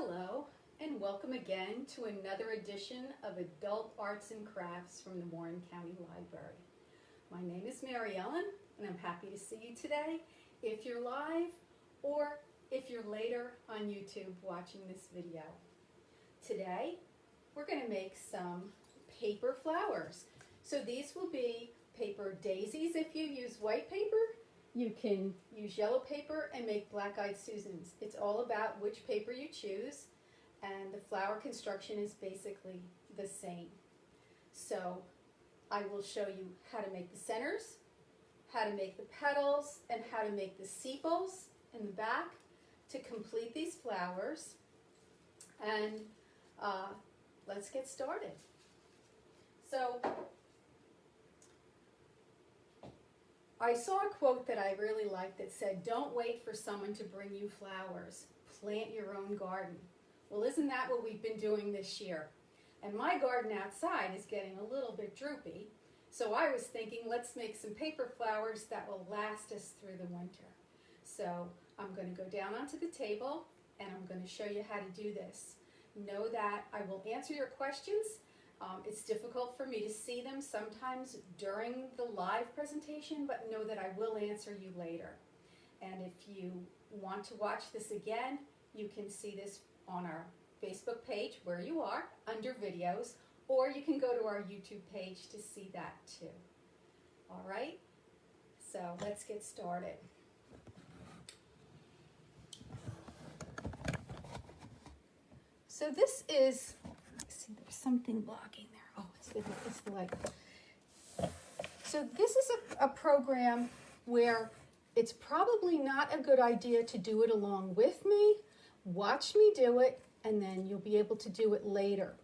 Hello, and welcome again to another edition of Adult Arts and Crafts from the Warren County Library. My name is Mary Ellen, and I'm happy to see you today, if you're live or if you're later on YouTube watching this video. Today, we're going to make some paper flowers. So these will be paper daisies if you use white paper. You can use yellow paper and make black-eyed Susans. It's all about which paper you choose, and the flower construction is basically the same. So I will show you how to make the centers, how to make the petals, and how to make the sepals in the back to complete these flowers. And let's get started. So I saw a quote that I really liked that said, "Don't wait for someone to bring you flowers. Plant your own garden." Well, isn't that what we've been doing this year? And my garden outside is getting a little bit droopy, so I was thinking, let's make some paper flowers that will last us through the winter. So I'm going to go down onto the table and I'm going to show you how to do this. Know that I will answer your questions. It's difficult for me to see them sometimes during the live presentation, but know that I will answer you later. And if you want to watch this again, you can see this on our Facebook page where you are, under videos, or you can go to our YouTube page to see that too. All right, so let's get started. So this is, see, there's something blocking there. Oh, it's the light. So this is a program where it's probably not a good idea to do it along with me. Watch me do it, and then you'll be able to do it later.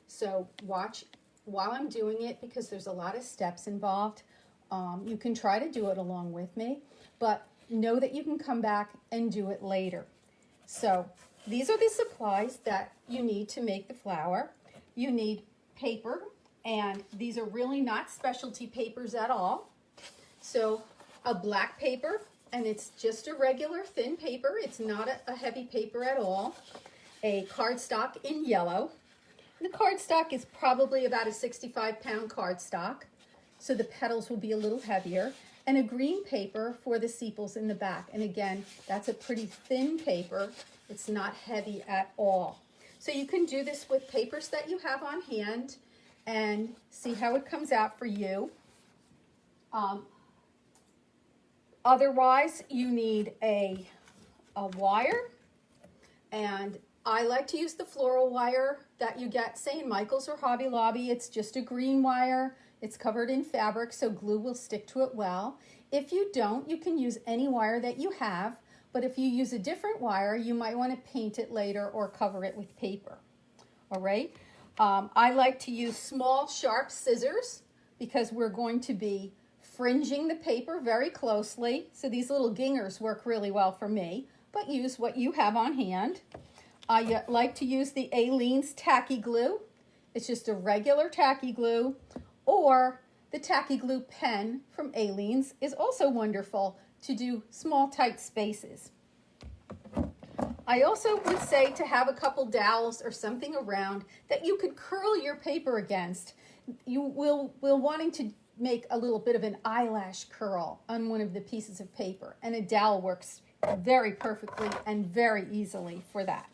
So watch while I'm doing it because there's a lot of steps involved. You can try to do it along with me, but know that you can come back and do it later. So these are the supplies that you need to make the flower. You need paper, and these are really not specialty papers at all. So a black paper, and it's just a regular thin paper. It's not a heavy paper at all. A cardstock in yellow. The cardstock is probably about a 65-pound cardstock, so the petals will be a little heavier. And a green paper for the sepals in the back. And again, that's a pretty thin paper. It's not heavy at all. So you can do this with papers that you have on hand and see how it comes out for you. Otherwise, you need a wire, and I like to use the floral wire that you get, say, in Michael's or Hobby Lobby. It's just a green wire. It's covered in fabric, so glue will stick to it well. If you don't, you can use any wire that you have, but if you use a different wire, you might want to paint it later or cover it with paper. All right? I like to use small, sharp scissors because we're going to be fringing the paper very closely. So these little gingers work really well for me, but use what you have on hand. I like to use the Aleene's tacky glue. It's just a regular tacky glue, or the tacky glue pen from Aleene's is also wonderful to do small, tight spaces. I also would say to have a couple dowels or something around that you could curl your paper against. You will wanting to make a little bit of an eyelash curl on one of the pieces of paper, and a dowel works very perfectly and very easily for that.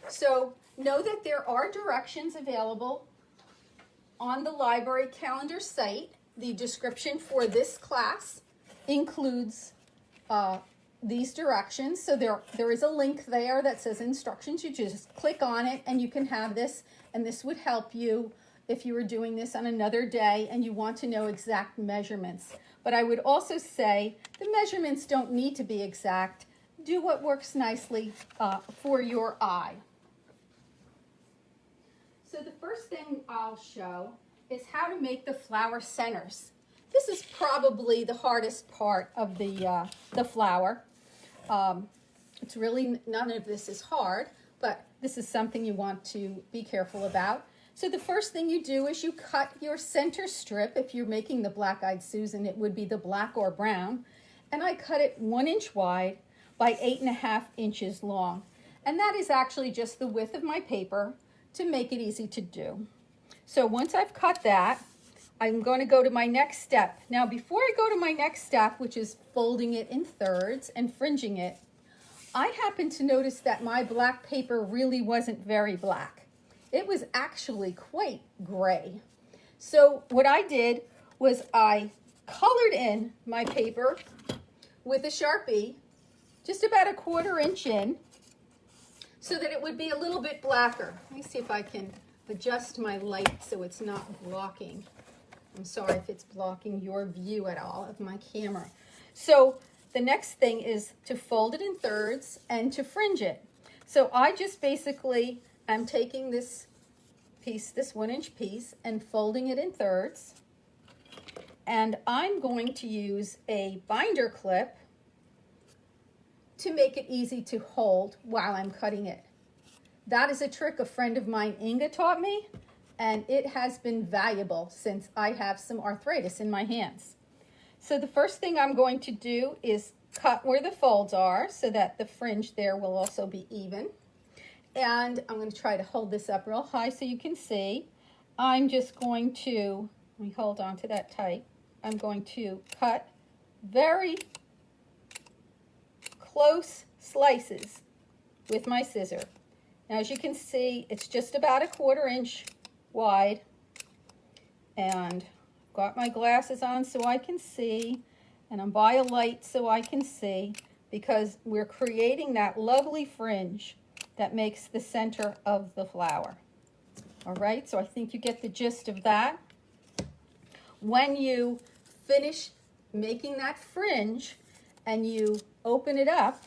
So know that there are directions available on the library calendar site. The description for this class includes these directions. So there is a link there that says instructions. You just click on it and you can have this, and this would help you if you were doing this on another day and you want to know exact measurements. But I would also say the measurements don't need to be exact. Do what works nicely for your eye. So the first thing I'll show is how to make the flower centers. This is probably the hardest part of the flower. It's really, none of this is hard, but this is something you want to be careful about. So the first thing you do is you cut your center strip. If you're making the black-eyed Susan, it would be the black or brown. And I cut it 1 inch wide by 8.5 inches long. And that is actually just the width of my paper to make it easy to do. So once I've cut that, I'm going to go to my next step. Now, before I go to my next step, which is folding it in thirds and fringing it, I happened to notice that my black paper really wasn't very black. It was actually quite gray. So what I did was I colored in my paper with a Sharpie, just about a 1/4 inch in, so that it would be a little bit blacker. Let me see if I can adjust my light so it's not blocking. I'm sorry if it's blocking your view at all of my camera. So the next thing is to fold it in thirds and to fringe it. So I just basically am taking this piece, this 1-inch piece, and folding it in thirds. And I'm going to use a binder clip to make it easy to hold while I'm cutting it. That is a trick a friend of mine, Inga, taught me, and it has been valuable since I have some arthritis in my hands. So the first thing I'm going to do is cut where the folds are so that the fringe there will also be even. And I'm going to try to hold this up real high so you can see. I'm just going to, let me hold on to that tight. I'm going to cut very close slices with my scissor. Now, as you can see, it's just about a 1/4 inch wide, and got my glasses on so I can see, and I'm by a light so I can see, because we're creating that lovely fringe that makes the center of the flower. All right, so I think you get the gist of that. When you finish making that fringe and you open it up,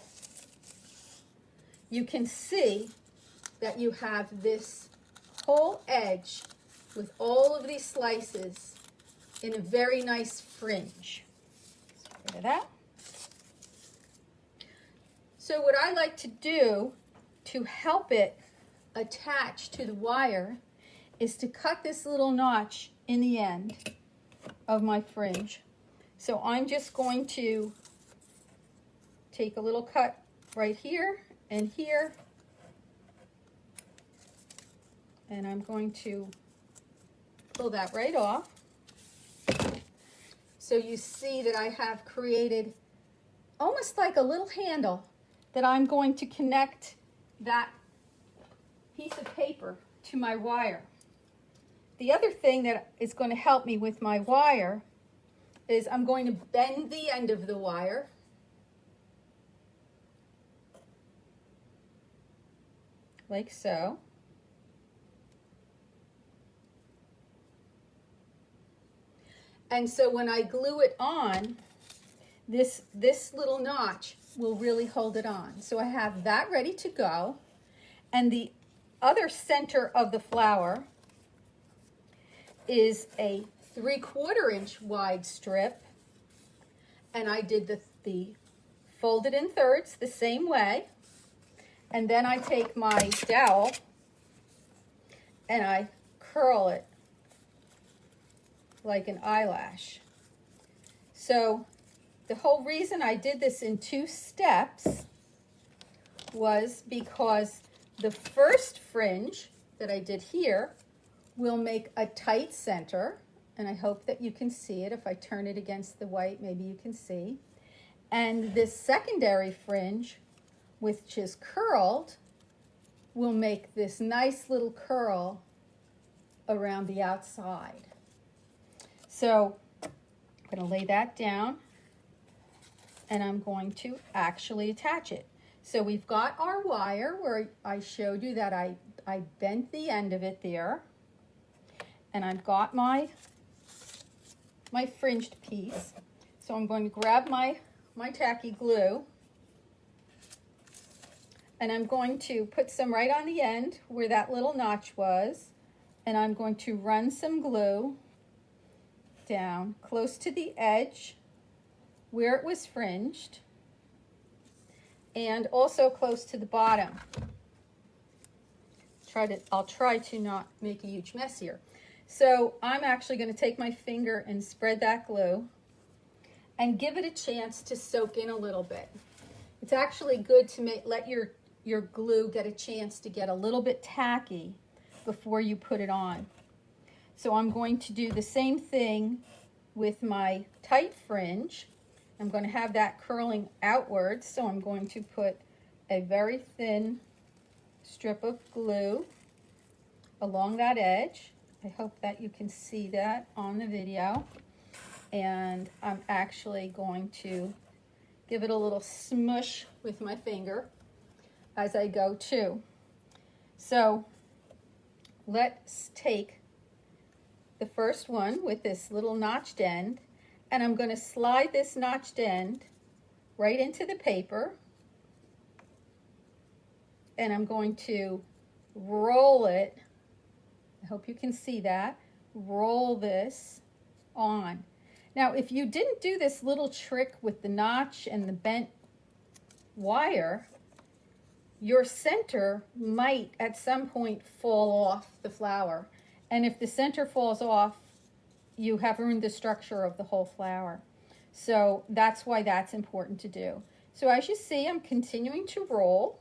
you can see that you have this whole edge with all of these slices in a very nice fringe. Let's get rid of that. So what I like to do to help it attach to the wire is to cut this little notch in the end of my fringe. So I'm just going to take a little cut right here and here, and I'm going to pull that right off. So you see that I have created almost like a little handle that I'm going to connect that piece of paper to my wire. The other thing that is going to help me with my wire is I'm going to bend the end of the wire. Like so. And so when I glue it on, this little notch will really hold it on. So I have that ready to go. And the other center of the flower is a 3/4 inch wide strip. And I did the folded in thirds the same way. And then I take my dowel and I curl it like an eyelash. So the whole reason I did this in 2 steps was because the first fringe that I did here will make a tight center, and I hope that you can see it. If I turn it against the white, maybe you can see. And this secondary fringe, which is curled, will make this nice little curl around the outside. So I'm going to lay that down, and I'm going to actually attach it. So we've got our wire where I showed you that I bent the end of it there, and I've got my fringed piece. So I'm going to grab my tacky glue, and I'm going to put some right on the end where that little notch was, and I'm going to run some glue down close to the edge where it was fringed, and also close to the bottom. I'll try to not make a huge mess here. So I'm actually going to take my finger and spread that glue and give it a chance to soak in a little bit. It's actually good to let your your glue get a chance to get a little bit tacky before you put it on. So I'm going to do the same thing with my tight fringe. I'm going to have that curling outwards, so I'm going to put a very thin strip of glue along that edge. I hope that you can see that on the video. And I'm actually going to give it a little smush with my finger as I go too. So let's take the first one with this little notched end, and I'm going to slide this notched end right into the paper, and I'm going to roll it. I hope you can see that. Roll this on. Now, if you didn't do this little trick with the notch and the bent wire, your center might at some point fall off the flower. And if the center falls off, you have ruined the structure of the whole flower. So that's why that's important to do. So as you see, I'm continuing to roll.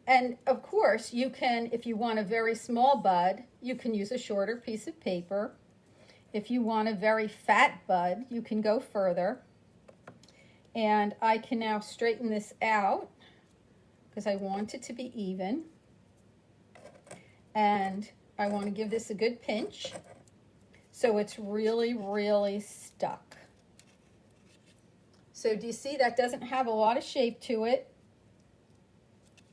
And of course, you can, if you want a very small bud, you can use a shorter piece of paper. If you want a very fat bud, you can go further. And I can now straighten this out because I want it to be even. And I want to give this a good pinch so it's really, really stuck. So do you see that doesn't have a lot of shape to it?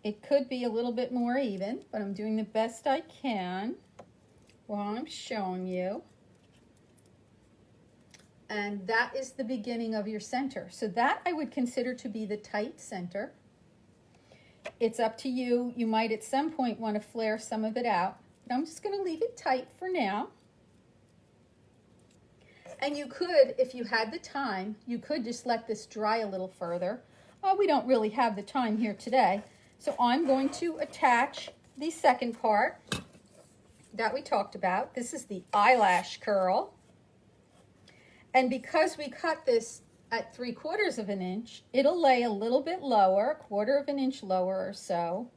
It could be a little bit more even, but I'm doing the best I can while I'm showing you. And that is the beginning of your center. So that I would consider to be the tight center. It's up to you. You might at some point want to flare some of it out. But I'm just going to leave it tight for now. And you could, if you had the time, you could just let this dry a little further. Oh, we don't really have the time here today. So I'm going to attach the second part that we talked about. This is the eyelash curl. And because we cut this at 3/4 of an inch, it'll lay a little bit lower, 1/4 of an inch lower or so,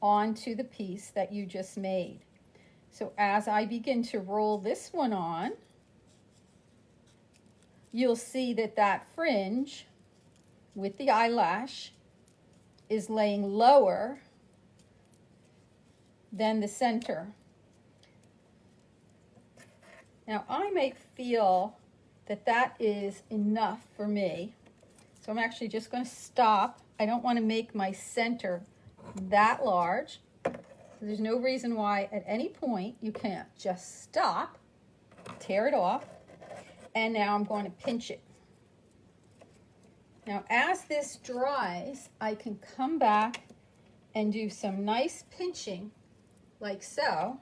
onto the piece that you just made. So as I begin to roll this one on, you'll see that that fringe with the eyelash is laying lower than the center. Now I may feel that that is enough for me. So I'm actually just going to stop. I don't want to make my center that large. So there's no reason why at any point you can't just stop, tear it off, and now I'm going to pinch it. Now as this dries, I can come back and do some nice pinching like so,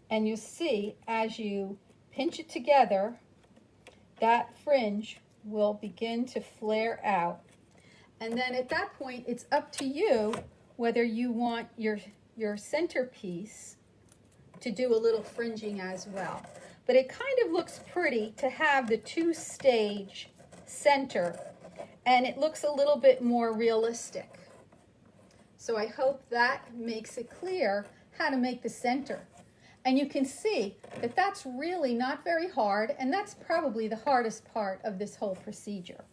and you'll see as you pinch it together, that fringe will begin to flare out. And then at that point, it's up to you whether you want your centerpiece to do a little fringing as well. But it kind of looks pretty to have the two-stage center, and it looks a little bit more realistic. So I hope that makes it clear how to make the center. And you can see that that's really not very hard, and that's probably the hardest part of this whole procedure.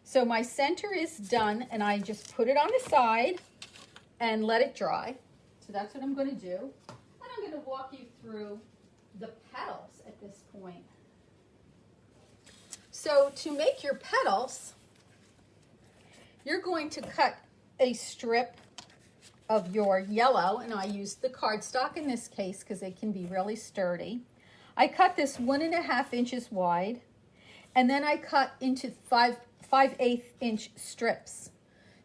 So my center is done, and I just put it on the side and let it dry. So that's what I'm going to do. And I'm going to walk you through the petals at this point. So to make your petals, you're going to cut a strip of your yellow, and I used the cardstock in this case because it can be really sturdy. I cut this 1.5 inches wide, and then I cut into 5/8 inch strips.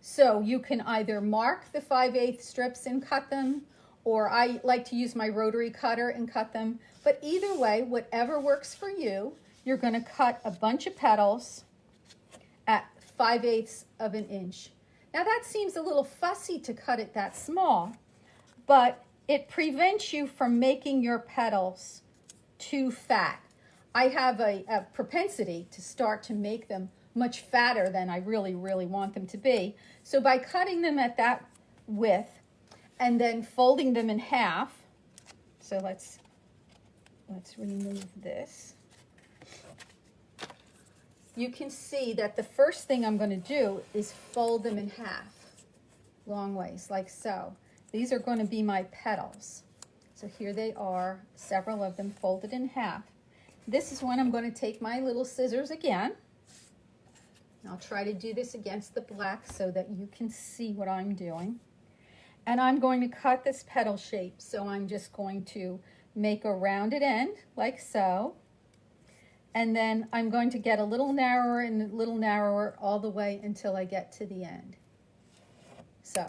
So you can either mark the 5/8 strips and cut them, or I like to use my rotary cutter and cut them. But either way, whatever works for you, you're going to cut a bunch of petals at 5/8 of an inch. Now that seems a little fussy to cut it that small, but it prevents you from making your petals too fat. I have a propensity to start to make them much fatter than I really, really want them to be. So by cutting them at that width and then folding them in half, so let's remove this. You can see that the first thing I'm going to do is fold them in half, long ways, like so. These are going to be my petals. So here they are, several of them folded in half. This is when I'm going to take my little scissors again. I'll try to do this against the black so that you can see what I'm doing. And I'm going to cut this petal shape. So I'm just going to make a rounded end, like so. And then I'm going to get a little narrower and a little narrower all the way until I get to the end. So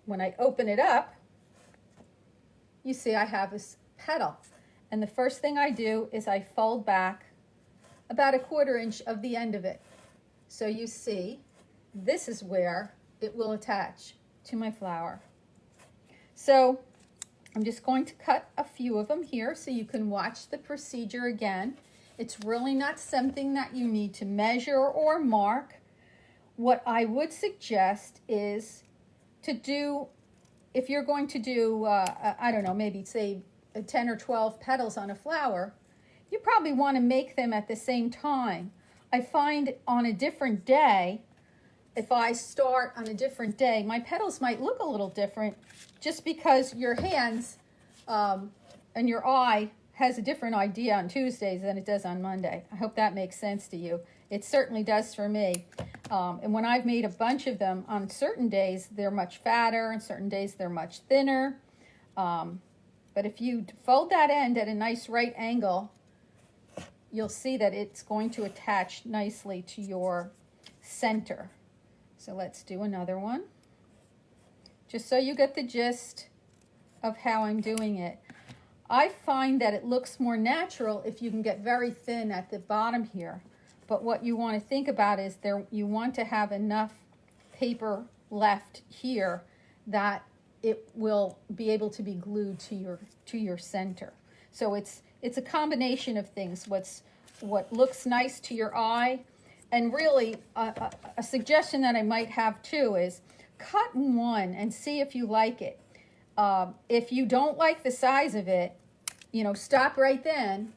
when I open it up, you see I have this petal. And the first thing I do is I fold back about 1/4 inch of the end of it. So you see, this is where it will attach to my flower. So I'm just going to cut a few of them here so you can watch the procedure again. It's really not something that you need to measure or mark. What I would suggest is to do, if you're going to do, I don't know, maybe say 10 or 12 petals on a flower, you probably want to make them at the same time. I find on a different day, if I start on a different day, my petals might look a little different just because your hands and your eye has a different idea on Tuesdays than it does on Monday. I hope that makes sense to you. It certainly does for me. And when I've made a bunch of them, on certain days they're much fatter, and certain days they're much thinner. But if you fold that end at a nice right angle, you'll see that it's going to attach nicely to your center. So let's do another one, just so you get the gist of how I'm doing it. I find that it looks more natural if you can get very thin at the bottom here. But what you want to think about is you want to have enough paper left here that it will be able to be glued to your center. So it's a combination of things. What looks nice to your eye, and really a suggestion that I might have too is cut one and see if you like it. If you don't like the size of it, stop right then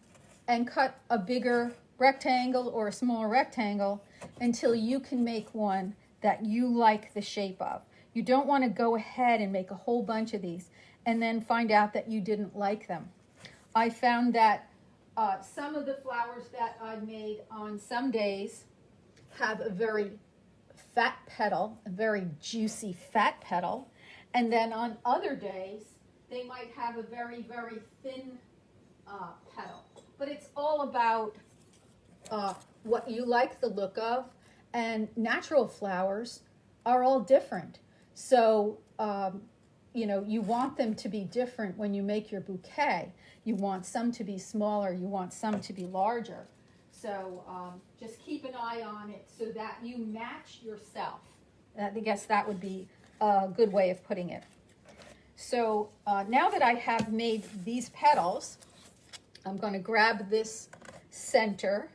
and cut a bigger rectangle or a smaller rectangle until you can make one that you like the shape of. You don't want to go ahead and make a whole bunch of these and then find out that you didn't like them. I found that some of the flowers that I made on some days have a very fat petal, a very juicy fat petal, and then on other days they might have a very, very thin petal. But it's all about what you like the look of, and natural flowers are all different. So, you want them to be different when you make your bouquet. You want some to be smaller, you want some to be larger. So just keep an eye on it so that you match yourself. I guess that would be a good way of putting it. So now that I have made these petals, I'm going to grab this center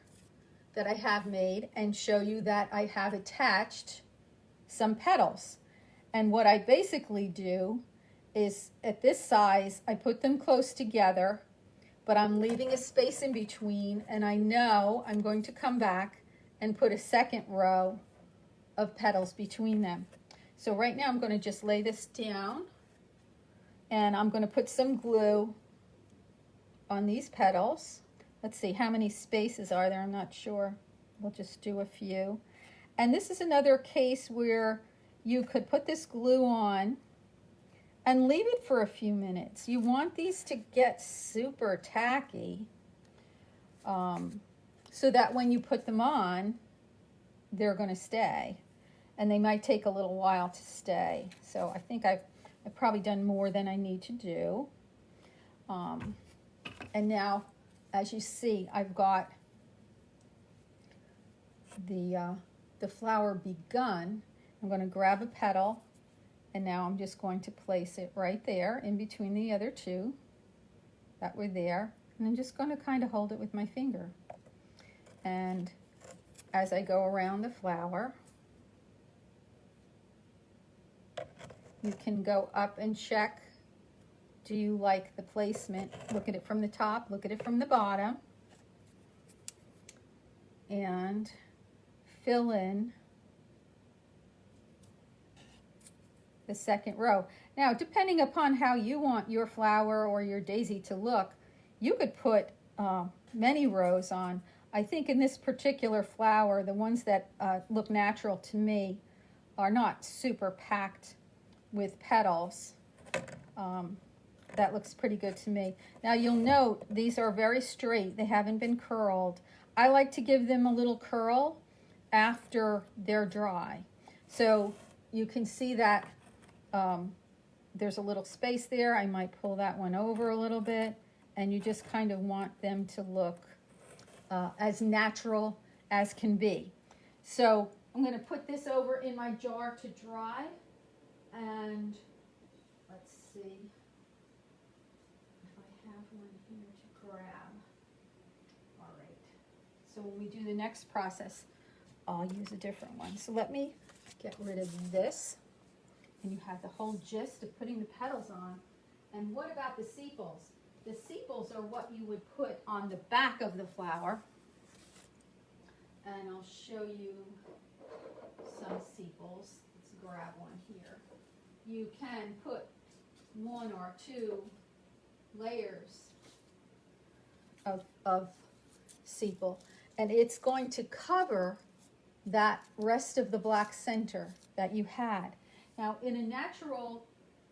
that I have made and show you that I have attached some petals. And what I basically do is, at this size, I put them close together, but I'm leaving a space in between, and I know I'm going to come back and put a second row of petals between them. So right now I'm going to just lay this down, and I'm going to put some glue on these petals. Let's see, how many spaces are there? I'm not sure. We'll just do a few. And this is another case where you could put this glue on and leave it for a few minutes. You want these to get super tacky so that when you put them on, they're going to stay. And they might take a little while to stay. So I think I've probably done more than I need to do. And now, as you see, I've got the flower begun. I'm going to grab a petal, and now I'm just going to place it right there in between the other two that were there. And I'm just going to kind of hold it with my finger. And as I go around the flower. You can go up and check, do you like the placement? Look at it from the top, look at it from the bottom, and fill in the second row. Now, depending upon how you want your flower or your daisy to look, you could put many rows on. I think in this particular flower, the ones that look natural to me are not super packed with petals. That looks pretty good to me. Now you'll note these are very straight. They haven't been curled. I like to give them a little curl after they're dry. So you can see that there's a little space there. I might pull that one over a little bit, and you just kind of want them to look as natural as can be. So I'm going to put this over in my jar to dry, and let's see if I have one here to grab. All right, so when we do the next process, I'll use a different one. So let me get rid of this, and you have the whole gist of putting the petals on. And what about the sepals? The sepals are what you would put on the back of the flower. And I'll show you some sepals. Let's grab one here. You can put 1 or 2 layers of sepal, and it's going to cover that rest of the black center that you had. Now, in a natural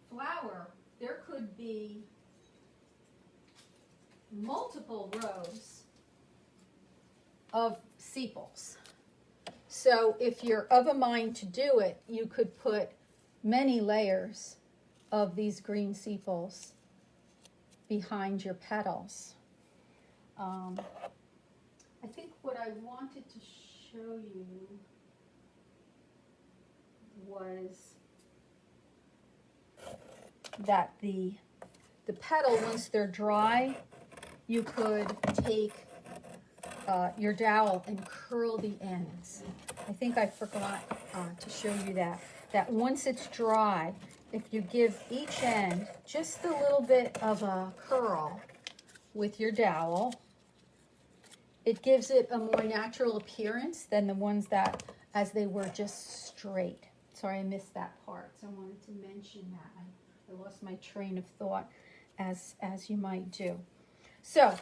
flower, there could be multiple rows of sepals. So if you're of a mind to do it, you could put many layers of these green sepals behind your petals. I think what I wanted to show you was that the petal, once they're dry, you could take your dowel and curl the ends. I think I forgot to show you that once it's dry, if you give each end just a little bit of a curl with your dowel, it gives it a more natural appearance than the ones that, as they were just straight. Sorry, I missed that part, so I wanted to mention that. I lost my train of thought, as you might do. So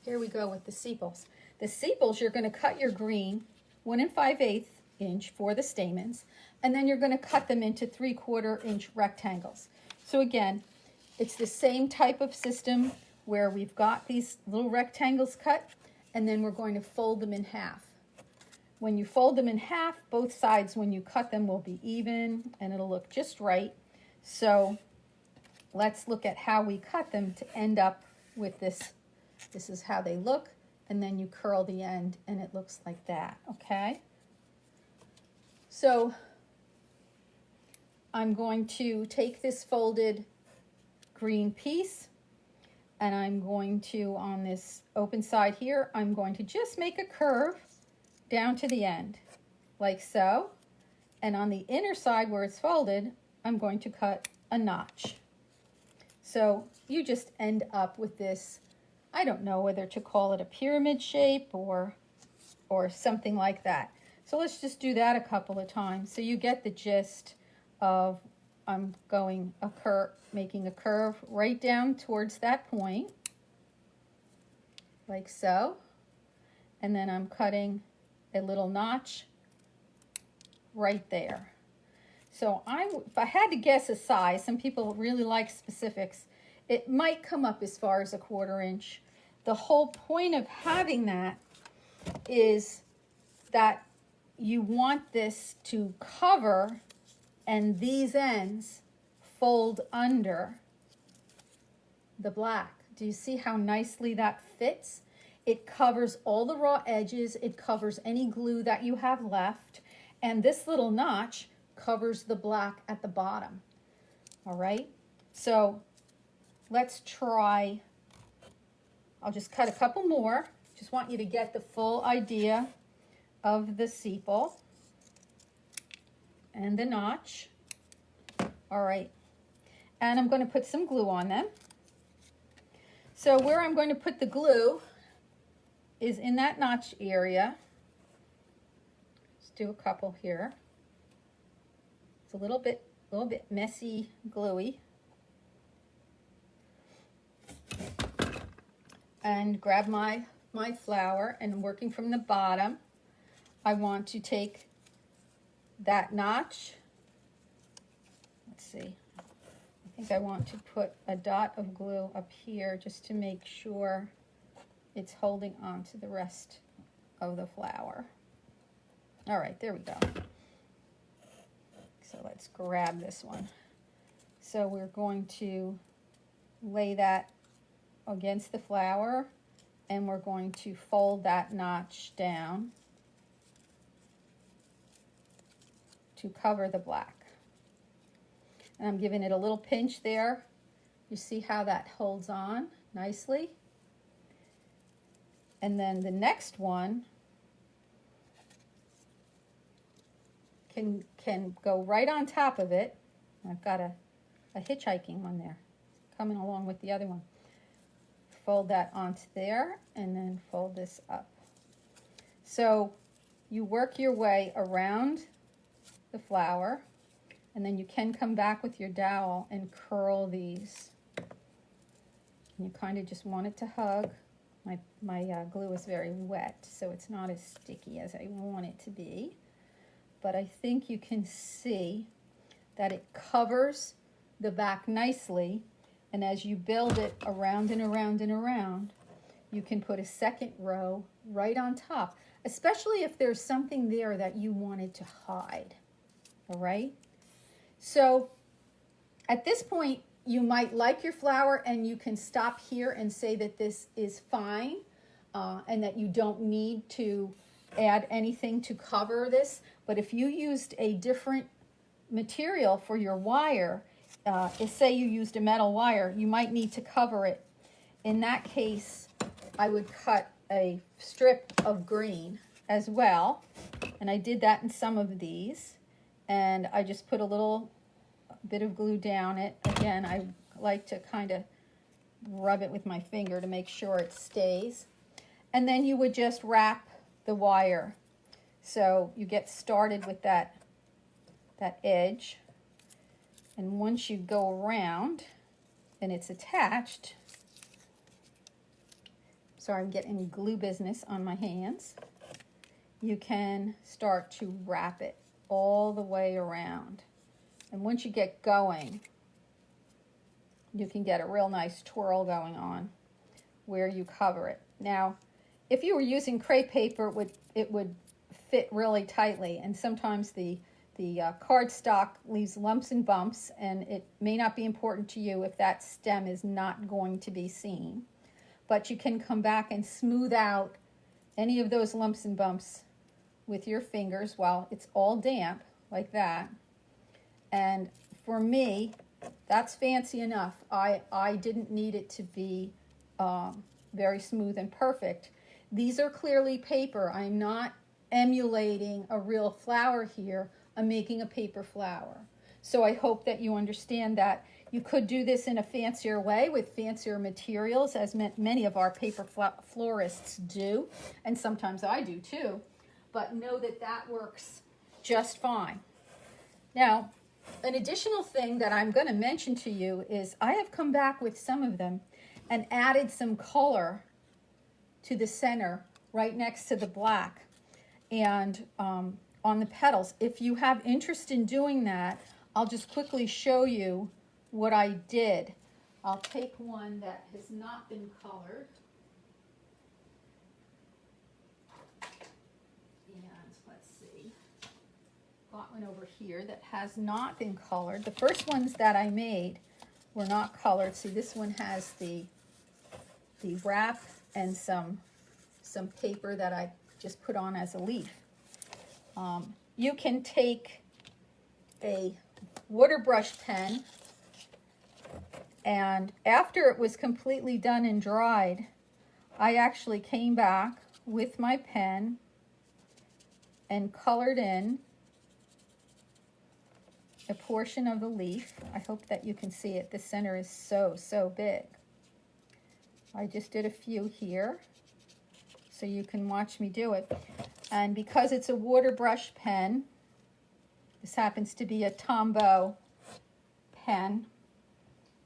here we go with the sepals. The sepals, you're going to cut your green 1 5/8 inch for the stamens, and then you're going to cut them into 3/4 inch rectangles. So again, it's the same type of system where we've got these little rectangles cut, and then we're going to fold them in half. When you fold them in half, both sides, when you cut them, will be even, and it'll look just right. So let's look at how we cut them to end up with this. This is how they look, and then you curl the end, and it looks like that, okay? So I'm going to take this folded green piece, and I'm going to, on this open side here, I'm going to just make a curve down to the end, like so. And on the inner side where it's folded, I'm going to cut a notch. So you just end up with this, I don't know whether to call it a pyramid shape or something like that. So let's just do that a couple of times so you get the gist of I'm going making a curve right down towards that point, like so. And then I'm cutting a little notch right there. So if I had to guess a size, some people really like specifics, it might come up as far as 1/4 inch. The whole point of having that is that you want this to cover and these ends fold under the black. Do you see how nicely that fits? It covers all the raw edges, it covers any glue that you have left, and this little notch covers the black at the bottom. All right, so let's try, I'll just cut a couple more. Just want you to get the full idea of the sepal and the notch. All right, and I'm going to put some glue on them. So where I'm going to put the glue is in that notch area. Let's do a couple here. It's a little bit messy, gluey. And grab my flower, and working from the bottom, I want to take that notch. Let's see. I think I want to put a dot of glue up here just to make sure it's holding on to the rest of the flower. All right, there we go. So let's grab this one. So we're going to lay that against the flower, and we're going to fold that notch down to cover the black. And I'm giving it a little pinch there. You see how that holds on nicely. And then the next one can go right on top of it. I've got a hitchhiking one there coming along with the other one. Fold that onto there, and then fold this up. So you work your way around the flower, and then you can come back with your dowel and curl these. And you kind of just want it to hug. My glue is very wet, so it's not as sticky as I want it to be. But I think you can see that it covers the back nicely. And as you build it around and around and around, you can put a second row right on top, especially if there's something there that you wanted to hide. All right? So at this point, you might like your flower, and you can stop here and say that this is fine, and that you don't need to add anything to cover this. But if you used a different material for your wire, say you used a metal wire, you might need to cover it. In that case, I would cut a strip of green as well. And I did that in some of these. And I just put a little bit of glue down it. Again, I like to kind of rub it with my finger to make sure it stays. And then you would just wrap the wire. So you get started with that edge. And once you go around and it's attached, sorry, I'm getting glue business on my hands, you can start to wrap it all the way around. And once you get going, you can get a real nice twirl going on where you cover it. Now, if you were using crepe paper, it would fit really tightly, and sometimes the cardstock leaves lumps and bumps, and it may not be important to you if that stem is not going to be seen. But you can come back and smooth out any of those lumps and bumps with your fingers while it's all damp, like that. And for me, that's fancy enough. I didn't need it to be very smooth and perfect. These are clearly paper. I'm not emulating a real flower here. I'm making a paper flower. So I hope that you understand that you could do this in a fancier way with fancier materials, as many of our paper florists do, and sometimes I do too. But know that that works just fine. Now, an additional thing that I'm going to mention to you is I have come back with some of them and added some color to the center right next to the black and on the petals. If you have interest in doing that, I'll just quickly show you what I did. I'll take one that has not been colored. And let's see. Got one over here that has not been colored. The first ones that I made were not colored. See, this one has the wrap and some paper that I just put on as a leaf. You can take a water brush pen, and after it was completely done and dried, I actually came back with my pen and colored in a portion of the leaf. I hope that you can see it. The center is so big. I just did a few here so you can watch me do it. And because it's a water brush pen, this happens to be a Tombow pen.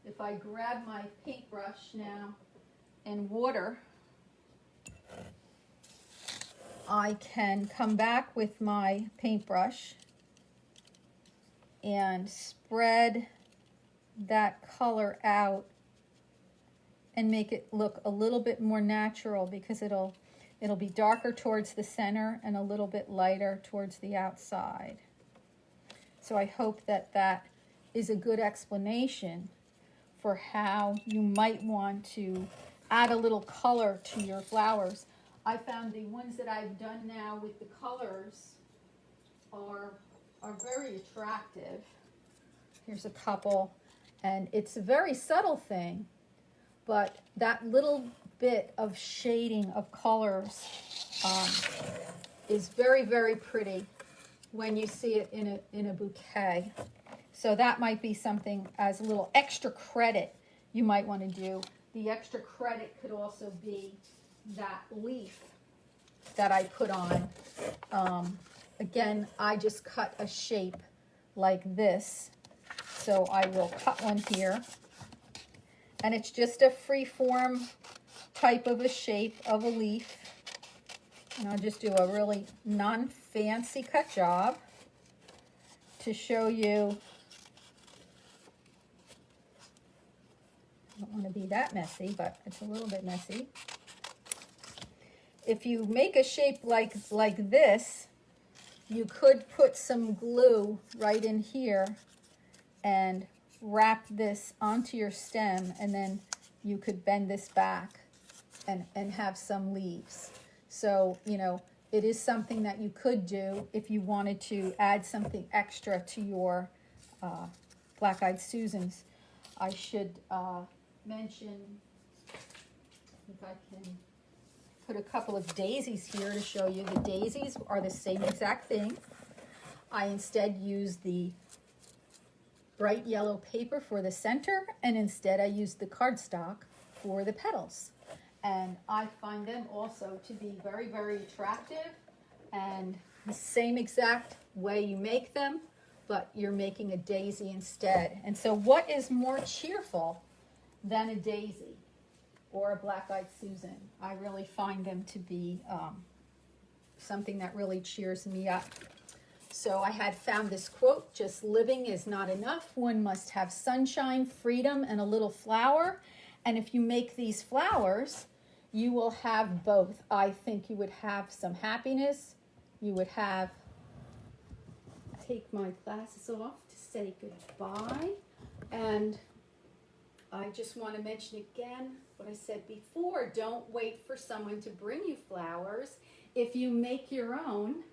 If I grab my paintbrush now and water, I can come back with my paintbrush and spread that color out and make it look a little bit more natural, because it'll be darker towards the center and a little bit lighter towards the outside. So I hope that that is a good explanation for how you might want to add a little color to your flowers. I found the ones that I've done now with the colors are very attractive. Here's a couple, and it's a very subtle thing, but that little bit of shading of colors is very pretty when you see it in a bouquet. So that might be something as a little extra credit you might want to do. The extra credit could also be that leaf that I put on. Again, I just cut a shape like this. So I will cut one here. And it's just a free form type of a shape of a leaf. And I'll just do a really non-fancy cut job to show you. I don't want to be that messy, but it's a little bit messy. If you make a shape like this, you could put some glue right in here and wrap this onto your stem, and then you could bend this back and have some leaves. So, you know, it is something that you could do if you wanted to add something extra to your Black-Eyed Susans. I should mention, if I can put a couple of daisies here to show you. The daisies are the same exact thing. I instead use the bright yellow paper for the center, and instead I use the cardstock for the petals. And I find them also to be very attractive, and the same exact way you make them, but you're making a daisy instead. And so what is more cheerful than a daisy or a Black-Eyed Susan? I really find them to be something that really cheers me up. So I had found this quote: just living is not enough. One must have sunshine, freedom, and a little flower. And if you make these flowers, you will have both. I think you would have some happiness. You would have, take my glasses off to say goodbye. And I just want to mention again what I said before. Don't wait for someone to bring you flowers. If you make your own,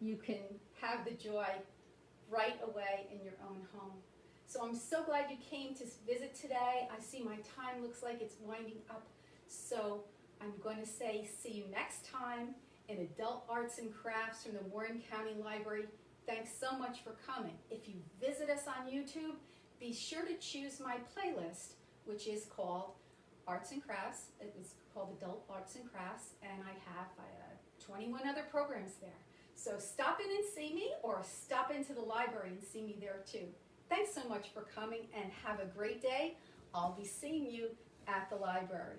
you can have the joy right away in your own home. So I'm so glad you came to visit today. I see my time looks like it's winding up. So I'm going to say see you next time in Adult Arts and Crafts from the Warren County Library. Thanks so much for coming. If you visit us on YouTube, be sure to choose my playlist, which is called Arts and Crafts. It was called Adult Arts and Crafts, and I have 21 other programs there. So stop in and see me, or stop into the library and see me there too. Thanks so much for coming, and have a great day. I'll be seeing you at the library.